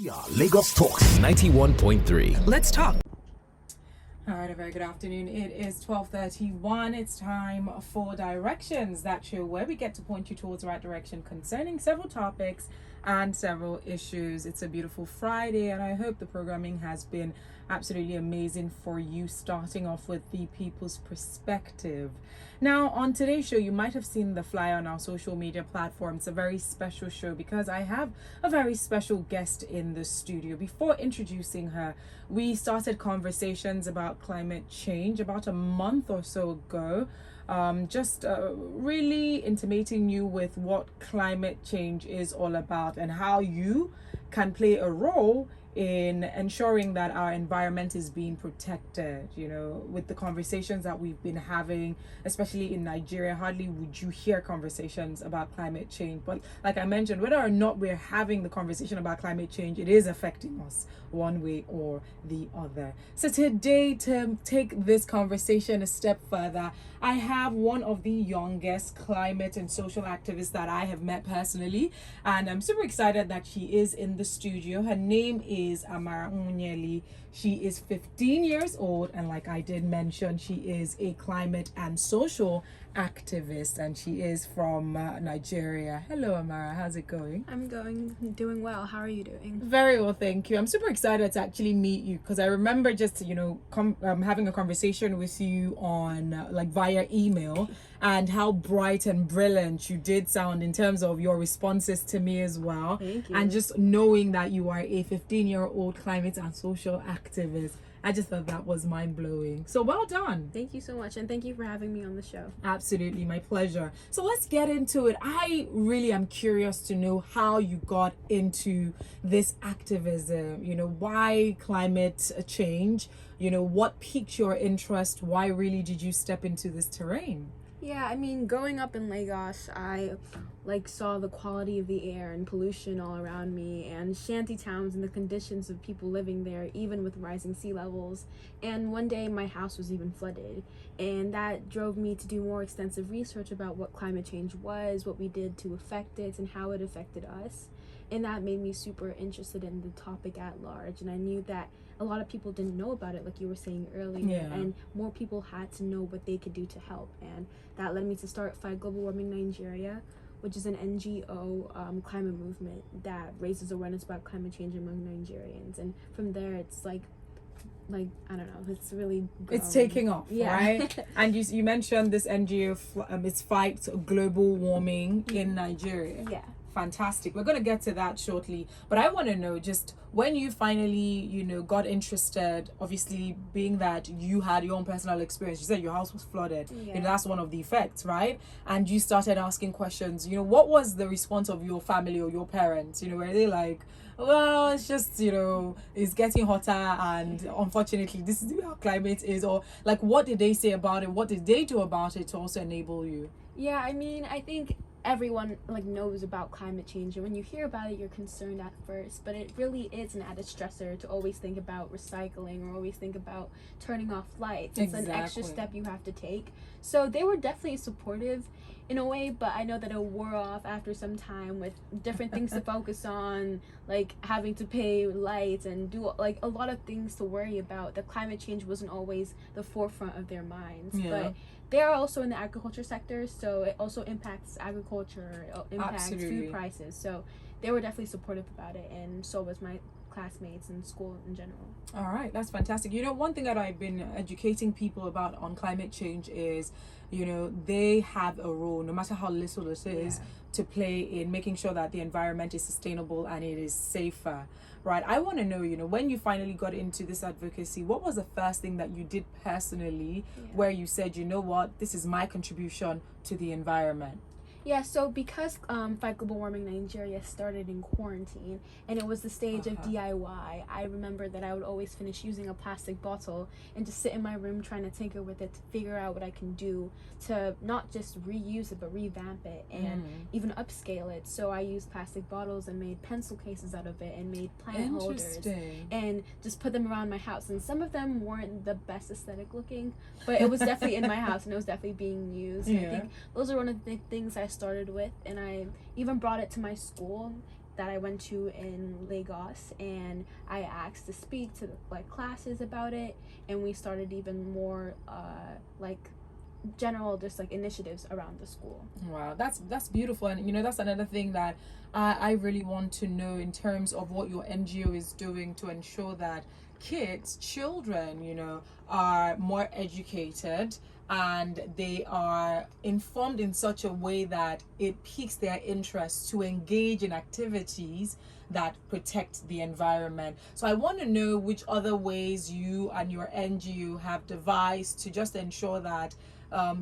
We are Lagos Talks 91.3. Let's talk. All right, a very good afternoon. It is 12:31. It's time for Directions, that show where we get to point you towards the right direction concerning several topics and several issues. It's a beautiful Friday, and I hope the programming has been absolutely amazing for you, starting off with the people's perspective. Now, on today's show, you might have seen the flyer on our social media platform. It's a very special show because I have a very special guest in the studio. Before introducing her, we started conversations about climate change about a month or so ago. Just really intimating you with what climate change is all about and how you can play a role in ensuring that our environment is being protected. You know, with the conversations that we've been having, especially in Nigeria, hardly would you hear conversations about climate change. But like I mentioned, whether or not we're having the conversation about climate change, it is affecting us one way or the other. So today, to take this conversation a step further, I have one of the youngest climate and social activists that I have met personally, and I'm super excited that she is in the studio. Her name is Amara Nwuneli. She is 15 years old, and like I did mention, she is a climate and social activist, and she is from Nigeria. Hello, Amara. How's it going? I'm doing well. How are you doing? Very well, thank you. I'm super excited to actually meet you because I remember just having a conversation with you on via email, and how bright and brilliant you did sound in terms of your responses to me as well. Thank you. And just knowing that you are a 15-year-old climate and social activist, I just thought that was mind-blowing. So well done. Thank you so much, and thank you for having me on the show. Absolutely, my pleasure. So let's get into it. I really am curious to know how you got into this activism. You know, why climate change? You know, what piqued your interest? Why really did you step into this terrain? Yeah, I mean, growing up in Lagos, I saw the quality of the air and pollution all around me, and shanty towns and the conditions of people living there, even with rising sea levels. And one day my house was even flooded, and that drove me to do more extensive research about what climate change was, what we did to affect it, and how it affected us. And that made me super interested in the topic at large, and I knew that a lot of people didn't know about it, like you were saying earlier, and more people had to know what they could do to help. And that led me to start Ify Igwe Nigeria, which is an NGO climate movement that raises awareness about climate change among Nigerians. And from there, it's like I don't know, it's really growing. It's taking off, yeah. Right? And you mentioned this NGO, it's fight global warming in Nigeria. Yeah. Fantastic. We're going to get to that shortly, but I want to know, just when you finally, got interested, obviously being that you had your own personal experience, you said your house was flooded. Yeah. That's one of the effects, right? And you started asking questions. What was the response of your family or your parents? Were they like, well, it's just, it's getting hotter, and unfortunately this is how climate is? Or like, what did they say about it? What did they do about it to also enable you? Yeah, I mean, I think everyone knows about climate change, and when you hear about it, you're concerned at first, but it really is an added stressor to always think about recycling or always think about turning off lights. It's an extra step you have to take. So they were definitely supportive in a way, but I know that it wore off after some time with different things to focus on, like having to pay lights and do a lot of things to worry about. The climate change wasn't always the forefront of their minds. But they are also in the agriculture sector, so it also impacts agriculture, it impacts food prices. So they were definitely supportive about it, and so was my classmates and school in general. All right, that's fantastic. One thing that I've been educating people about on climate change is, they have a role, no matter how little it is, to play in making sure that the environment is sustainable and it is safer. Right. I want to know, when you finally got into this advocacy, what was the first thing that you did personally where you said, what, this is my contribution to the environment? Yeah, so because Fight Global Warming Nigeria started in quarantine, and it was the stage of DIY, I remember that I would always finish using a plastic bottle and just sit in my room trying to tinker with it to figure out what I can do to not just reuse it, but revamp it and even upscale it. So I used plastic bottles and made pencil cases out of it and made plant holders and just put them around my house. And some of them weren't the best aesthetic looking, but it was definitely in my house and it was definitely being used. And I think those are one of the things I started with, and I even brought it to my school that I went to in Lagos, and I asked to speak to like classes about it, and we started even more like general just like initiatives around the school. Wow, that's beautiful. And you know, that's another thing that I really want to know in terms of what your NGO is doing to ensure that children, you know, are more educated and they are informed in such a way that it piques their interest to engage in activities that protect the environment. So I want to know which other ways you and your NGO have devised to just ensure that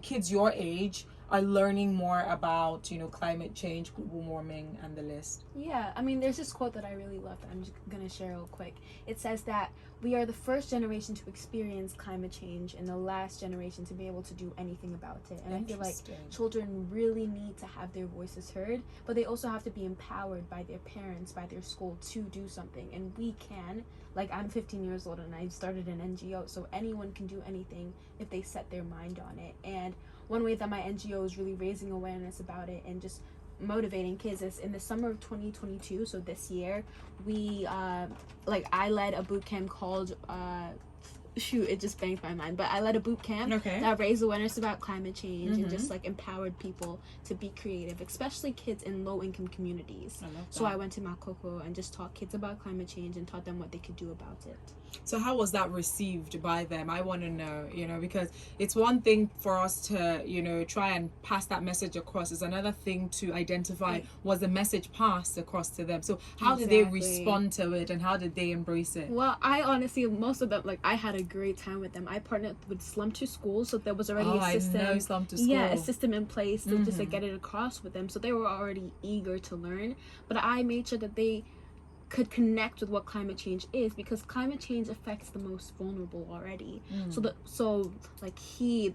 kids your age are learning more about, you know, climate change, global warming, and the list. Yeah, I mean, there's this quote that I really love that I'm just gonna share real quick. It says that we are the first generation to experience climate change and the last generation to be able to do anything about it. And I feel like children really need to have their voices heard, but they also have to be empowered by their parents, by their school to do something. And we can. Like, I'm 15 years old and I started an NGO, so anyone can do anything if they set their mind on it. And one way that my NGO is really raising awareness about it and just motivating kids is in the summer of 2022, so this year, we I led a boot camp called it just banged my mind, but I led a boot camp that raised awareness about climate change and just like empowered people to be creative, especially kids in low income communities. So I went to Makoko and just taught kids about climate change and taught them what they could do about it. So how was that received by them? I want to know, you know, because it's one thing for us to, you know, try and pass that message across. It's another thing to identify, was the message passed across to them? So how did they respond to it and how did they embrace it? Well, I honestly, most of them, like, I had a great time with them. I partnered with Slum to School, so there was already a system. I know Slum to School. Yeah, a system in place to just like get it across with them. So they were already eager to learn. But I made sure that they could connect with what climate change is, because climate change affects the most vulnerable already. So the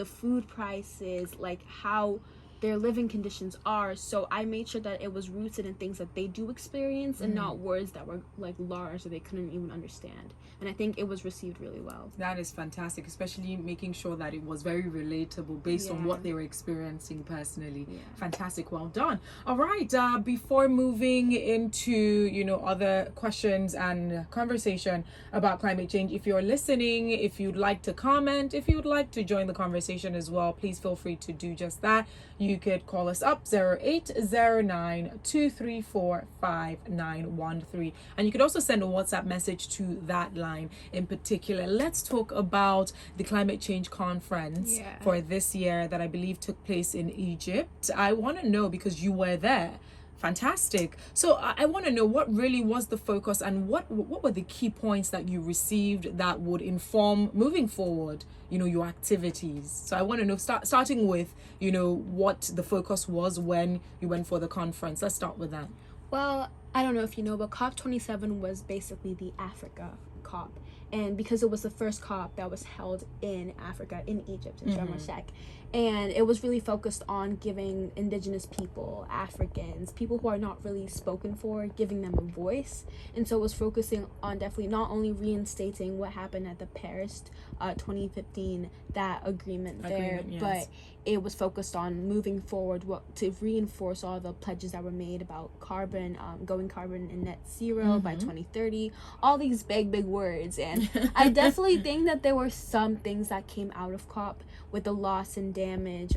food prices, like how their living conditions are. So I made sure that it was rooted in things that they do experience and not words that were like large that they couldn't even understand. And I think it was received really well. That is fantastic, especially making sure that it was very relatable based on what they were experiencing personally. Fantastic, well done. All right, before moving into, you know, other questions and conversation about climate change, if you're listening, if you'd like to comment, if you'd like to join the conversation as well, please feel free to do just that. You could call us up 0809-234-5913, and you could also send a WhatsApp message to that line. In particular, let's talk about the climate change conference for this year that I believe took place in Egypt. I want to know, because you were there. Fantastic. So I want to know what really was the focus and what were the key points that you received that would inform moving forward, you know, your activities. So I want to know, starting with, you know, what the focus was when you went for the conference. Let's start with that. Well, I don't know if you know, but COP27 was basically the Africa COP. And because it was the first COP that was held in Africa, in Egypt, in Sharm el-Sheikh, and it was really focused on giving indigenous people, Africans, people who are not really spoken for, giving them a voice. And so it was focusing on definitely not only reinstating what happened at the Paris 2015, that agreement there, but it was focused on moving forward to reinforce all the pledges that were made about carbon, going carbon and net zero by 2030, all these big words. And I definitely think that there were some things that came out of COP with the loss and damage,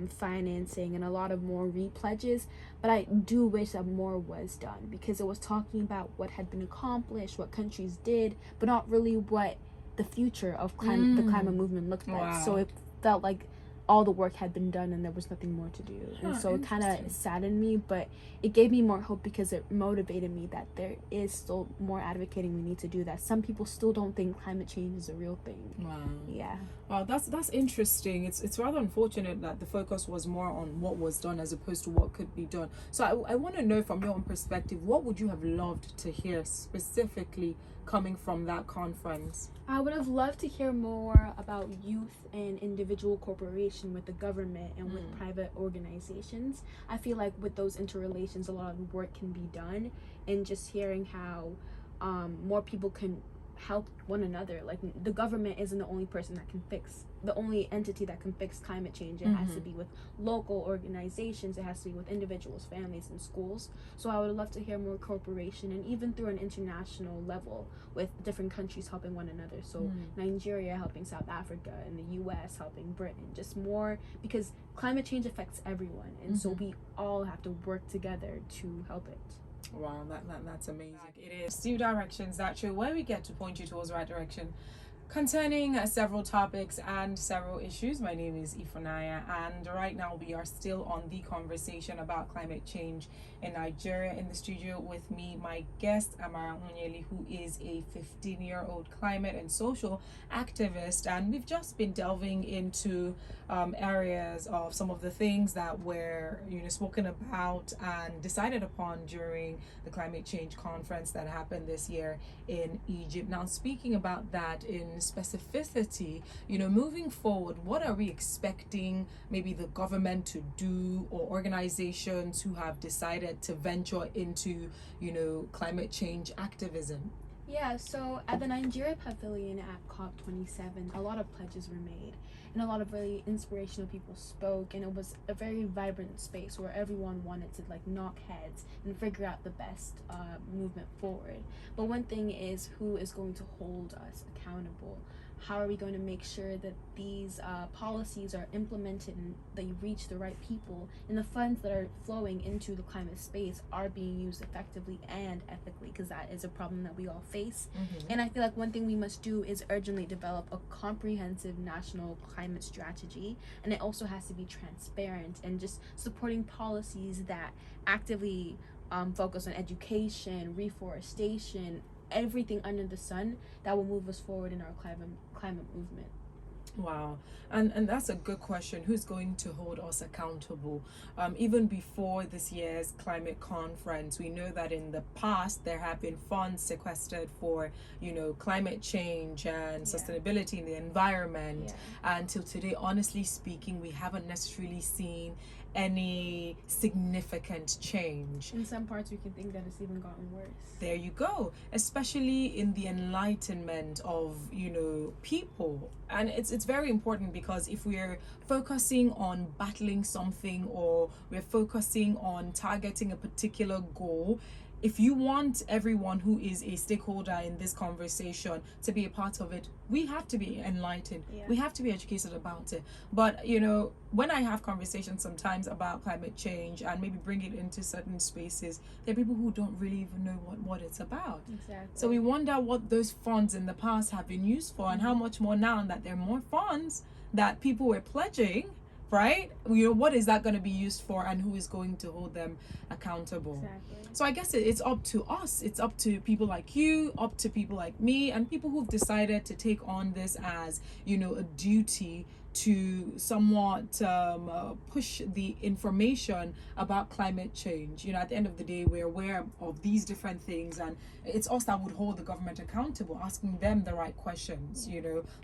financing, and a lot of more repledges. But I do wish that more was done, because it was talking about what had been accomplished, what countries did, but not really what the future of the climate movement looked like. So it felt like all the work had been done and there was nothing more to do. And so it kind of saddened me, but it gave me more hope, because it motivated me that there is still more advocating we need to do, that some people still don't think climate change is a real thing. Wow, that's interesting. It's rather unfortunate that the focus was more on what was done as opposed to what could be done. So I want to know, from your own perspective, what would you have loved to hear specifically coming from that conference? I would have loved to hear more about youth and individual cooperation with the government and with private organizations. I feel like with those interrelations, a lot of work can be done, and just hearing how more people can help one another. Like, the government isn't the only person that can fix, the only entity that can fix climate change. It has to be with local organizations, it has to be with individuals, families, and schools. So I would love to hear more cooperation, and even through an international level, with different countries helping one another. So Nigeria helping South Africa, and the US helping Britain. Just more, because climate change affects everyone, and so we all have to work together to help it. Wow, that's amazing. It is New Directions, that show where we get to point you towards the right direction concerning several topics and several issues. My name is Ify, and right now we are still on the conversation about climate change in Nigeria. In the studio with me, my guest Amara Nwuneli, who is a 15-year-old climate and social activist, and we've just been delving into areas of some of the things that were spoken about and decided upon during the climate change conference that happened this year in Egypt. Now, speaking about that in specificity, moving forward, what are we expecting maybe the government to do, or organizations who have decided to venture into climate change activism? Yeah, so at the Nigeria Pavilion at COP27, a lot of pledges were made, and a lot of really inspirational people spoke, and it was a very vibrant space where everyone wanted to knock heads and figure out the best movement forward. But one thing is, who is going to hold us accountable? How are we going to make sure that these policies are implemented and they reach the right people, and the funds that are flowing into the climate space are being used effectively and ethically, because that is a problem that we all face. And I feel like one thing we must do is urgently develop a comprehensive national climate strategy, and it also has to be transparent and just supporting policies that actively focus on education, reforestation, everything under the sun that will move us forward in our climate movement. Wow, and that's a good question. Who's going to hold us accountable? Even before this year's climate conference, we know that in the past there have been funds sequestered for climate change and sustainability in the environment. Until today, honestly speaking, we haven't necessarily seen any significant change. In some parts we can think that it's even gotten worse. There you go, especially in the enlightenment of people. And it's very important, because if we're focusing on battling something, or we're focusing on targeting a particular goal, if you want everyone who is a stakeholder in this conversation to be a part of it, we have to be enlightened. We have to be educated about it. But when I have conversations sometimes about climate change and maybe bring it into certain spaces, there are people who don't really even know what it's about. Exactly. So we wonder what those funds in the past have been used for, and how much more now that there are more funds that people were pledging, right? What is that going to be used for, and who is going to hold them accountable? Exactly. So I guess it's up to us. It's up to people like you, up to people like me, and people who've decided to take on this as a duty to somewhat push the information about climate change. At the end of the day, we're aware of these different things, and it's us that would hold the government accountable, asking them the right questions,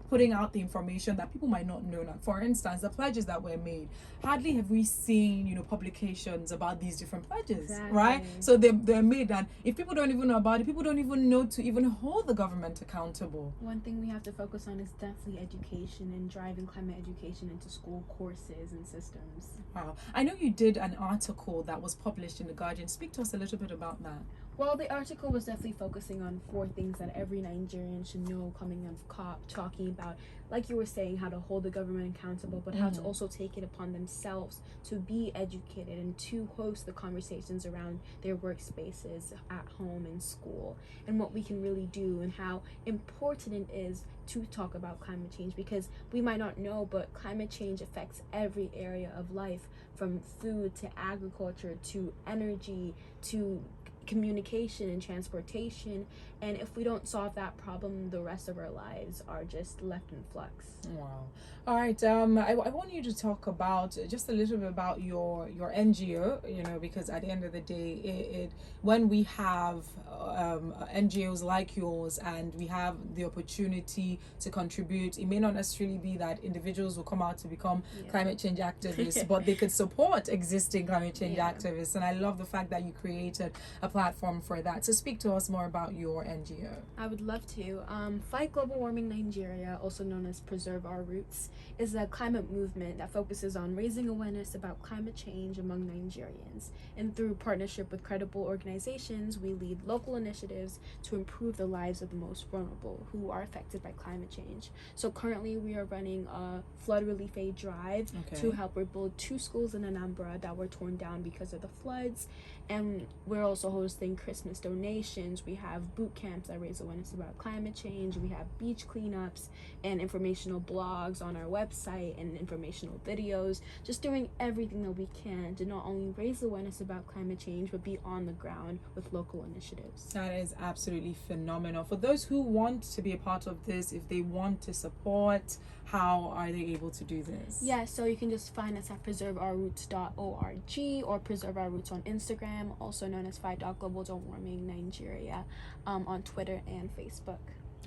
putting out the information that people might not know. Like, for instance, the pledges that were made, hardly have we seen publications about these different pledges. Exactly. Right? So they're made, and if people don't even know about it, people don't even know to even hold the government accountable. One thing we have to focus on is definitely education, and driving climate education into school courses and systems. Wow. I know you did an article that was published in The Guardian. Speak to us a little bit about that. Well, the article was definitely focusing on 4 things that every Nigerian should know coming out of COP, talking about, like you were saying, how to hold the government accountable, but how to also take it upon themselves to be educated and to host the conversations around their workspaces, at home, and school, and what we can really do, and how important it is to talk about climate change, because we might not know, but climate change affects every area of life, from food to agriculture to energy to communication and transportation. And if we don't solve that problem, the rest of our lives are just left in flux. Wow. All right. I want you to talk about just a little bit about your NGO, because at the end of the day, when we have NGOs like yours, and we have the opportunity to contribute, it may not necessarily be that individuals will come out to become climate change activists, but they could support existing climate change activists. And I love the fact that you created a platform platform for that. So speak to us more about your NGO. I would love to. Fight Global Warming Nigeria, also known as Preserve Our Roots, is a climate movement that focuses on raising awareness about climate change among Nigerians. And through partnership with credible organizations, we lead local initiatives to improve the lives of the most vulnerable who are affected by climate change. So currently we are running a flood relief aid drive to help rebuild 2 schools in Anambra that were torn down because of the floods. And we're also hosting Christmas donations. We have boot camps that raise awareness about climate change. We have beach cleanups and informational blogs on our website and informational videos, just doing everything that we can to not only raise awareness about climate change, but be on the ground with local initiatives. That is absolutely phenomenal. For those who want to be a part of this, if they want to support, how are they able to do this? Yeah, so you can just find us at preserveourroots.org or Preserve Our Roots on Instagram, also known as Fight.Global.Warming Nigeria, on Twitter and Facebook.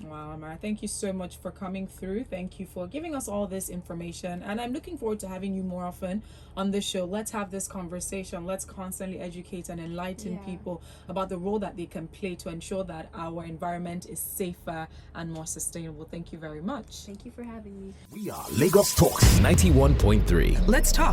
Wow, Amara, thank you so much for coming through. Thank you for giving us all this information. And I'm looking forward to having you more often on this show. Let's have this conversation. Let's constantly educate and enlighten people about the role that they can play to ensure that our environment is safer and more sustainable. Thank you very much. Thank you for having me. We are Lagos Talks 91.3. Let's talk.